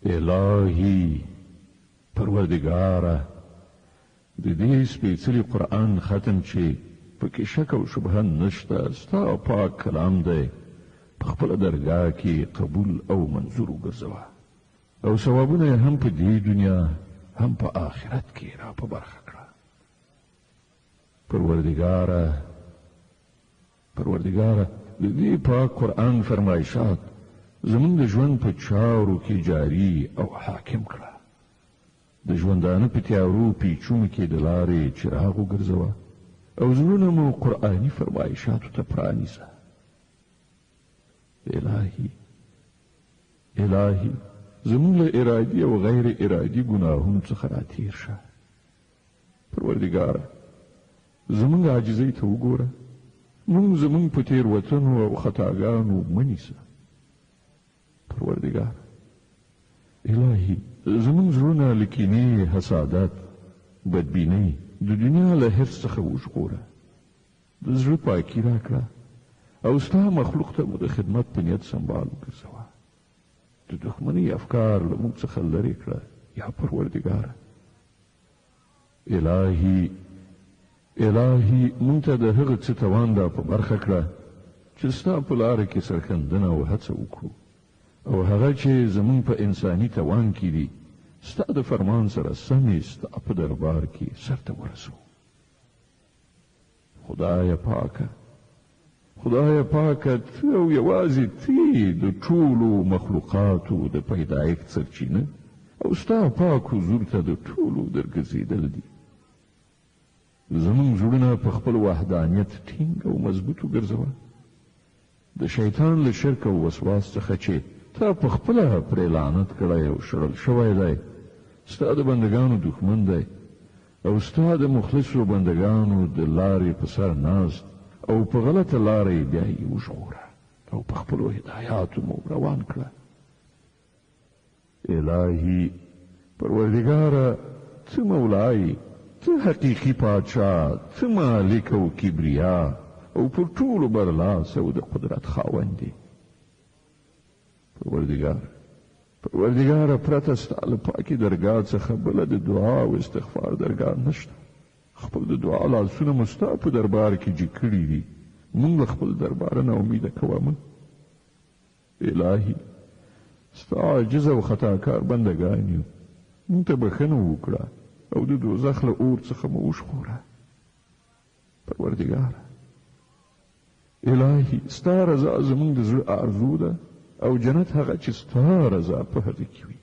الهی پروردگاره د دې سپېڅلي قرآن ختم چې پکې شک او شبهه نشته ستا پاک کلام دی په خپله درګاه کې قبول او منظور وګرځوه او ثوابونه یې هم په دې دنیا هم په آخرت کې را په برخه کړه. پروردگاره د دې پاک قرآن فرمایشات زمونږ د ژوند په چارو کې جاری او حاکم کړه. د ژوندانه په تیارو پیچونو کې د لارې چراغ وګرځوه او زړونه مو قرآني فرمایشاتو ته پرانیزه. الهي زمونږ له ارادي او غیر ارادي ګناهونو څخه راتېر شه. پروردګاره زمونږ عاجزۍ ته وګوره، مونږ زمونږ په تېروتنو او خطاګانو مه نیسه. پروردګاره الهي زمونږ زړونه له کینې، حسادت، بدبینۍ، د دنیا له حرص څخه وژغوره. د زړه پاکي راکړه او ستا مخلوق ته مو د خدمت په نیت سنبال وګرځوه. د دښمنۍ افکار له موږ څخه لرې کړه یا پروردګاره. الهي موږ ته د هغه څه توان په برخه کړه چې ستا په لاره کې سرښندنه او هڅه وکړو او هغه چې زمونږ په انساني توان کې دي ستا د فرمان سره سمې ستا په دربار کې سرته ورسو. خدای پاکه ته او یوازې ته د ټولو مخلوقاتو د پیدایښت سرچینه او ستا پاک حضور ته د ټولو درګرځېدل دي. زمونږ زړونه په خپل وحدانیت ټینګ او مضبوط وګرځوه. د شیطان له شرک او وسواس څخه چې تا په خپله پرې لعنت کړی او شړل شوی دی ستا د بندګانو دښمن دی او ستا د مخلصو بندګانو د لارې په سر ناست او په غلطه لاره یې بیا یې وژغوره او په خپلو هدایاتو مو روان کړه. الهي پروردګاره ته مولای، ته حقیقي پادشاه، ته مالک او کبریا او پر ټولو برلاس او د قدرت خاوند دی. پروردګاره پرته ستا له پاکې درګاه څخه بله د دعا او استغفار درګاه نشته. خپل د دعا لاسونه مو ستا په دربار کې جګ کړي دي. موږ له خپل درباره نه امیده کوه مه. الهي ستا عاجز او خطاکار بندګان یو، موږ ته بښنه وکړه او د دوزخ له اور څخه مو وژغوره. پروردګاره الهي ستا رضا زموږ د زړه آرزو ده او جنت هغه چې ستا رضا په هغه کې وي.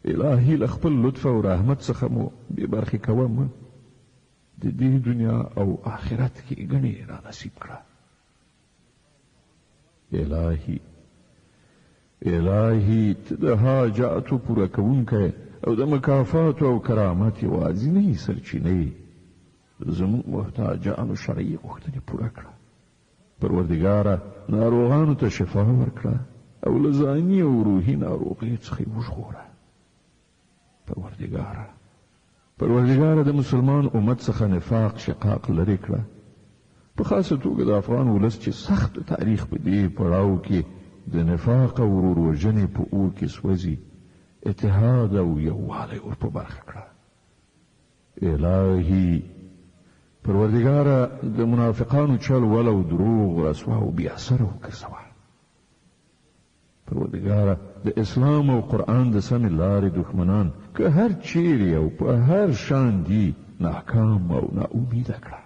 الهي له خپل لطف او رحمت څخه مو بې برخې کوه مه. د دې دنیا او آخرت کې ګڼې را نصیب کړه. الهي ته د حاجاتو پوره کوونکی او د مکافاتو او کرامت یوازینۍ سرچینې زموږ محتاجانو شرعي غوښتنې پوره کړه. پروردګاره ناروغانو ته شفا ورکړه او له ځاني او روحي ناروغیو څخه یې وژغوره. پروردګاره د مسلمان امت څخه نفاق شقاق لرې کړه. په خاصه توګه د افغان ولس چې سخت تاریخ په دې پړاو کې د نفاق او وروروژنې په اور کې سوځي، اتحاد او یووالی ور په برخه کړه. الهي پروردګاره د منافقانو چل ول او دروغ رسوا او بې اثره وګرځوه. پروردګاره د اسلام او قرآن د سمې لارې دښمنان که هر چیرې او په هر شان دي ناکام او ناامیده کړه.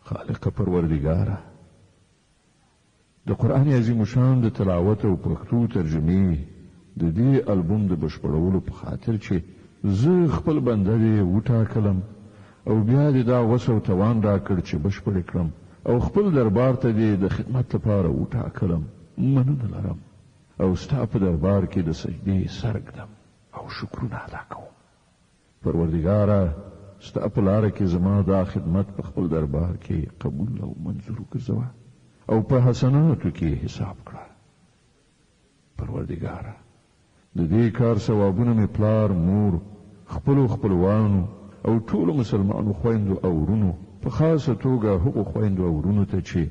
خالق پروردګاره د قرآن عظیم شان د تلاوت او پښتو ترجمې د دې البوم د بشپړولو په خاطر چې زه خپل بنده دې وټاکلم او بیا دې دا وس او توان راکړ چې بشپړ کړم او خپل دربار ته دې د خدمت لپاره وټاکلم. مننه لرم او ستا په دربار کې د سجدې سر ږدم او شکرونه ادا کوم. پروردګاره ستا په لاره کې زما دا خدمت په خپل دربار کې قبول او منظور وګرځوه او په حسناتو کې حساب کړه. پروردګاره د دې کار ثوابونه مې پلار، مور، خپلو خپلوانو او ټولو مسلمانو خویندو او ورونو، په خاصه توګه هغو خویندو او ورونو ته چې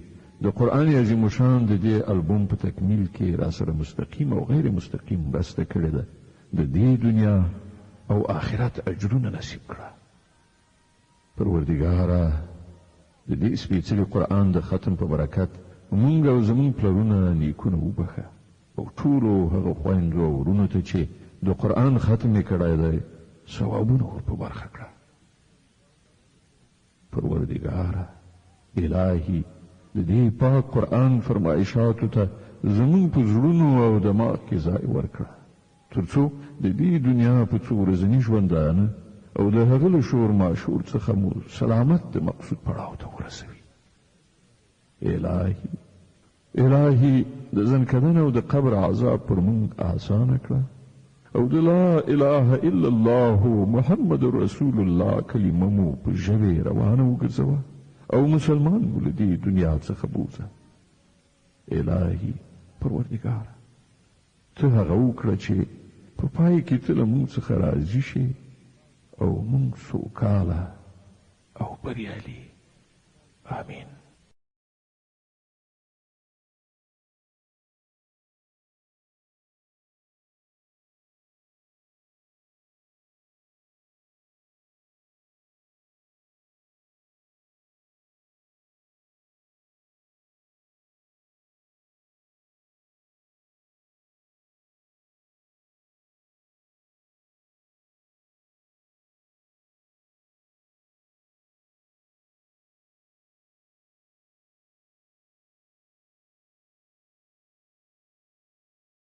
د قرآن عظیم شان د دې البوم په تکمیل کې را سره مستقیم او غیر مستقیم مرسته کړې ده د دې دنیا او آخرت اجرونه نصیب کړه. پروردګاره د دې سپېڅلي قرآن د ختم په برکت مونږ او زمونږ پلرونه نیکونه وبخه او ټولو هغه خویندو او ورونو ته چې د قرآن ختم یې کړی دی ثوابونه ور په برخه کړه. پروردګاره الهي د دې پاک قرآن فرمایشاتو ته زمونږ په زړونو او دماغ کې ځای ورکړه تر څو د دې دنیا په څو ورځني ژوندانه او د هغه له شور ماشور څخه مو سلامت د مقصود پړاو ته ورسوي. الهي د ځنکدن او د قبر عذاب پر مونږ آسانه کړه او د لا اله الا الله محمد رسول الله کلمه مو په ژبې روانه وګرځوه او مسلمان مو له دې دنیا څخه بوځه. الهي پروردګاره ته هغه وکړه چې په پای کې ته له مونږ څخه راضي شي او مونږ سوکاله او بریالي. آمین.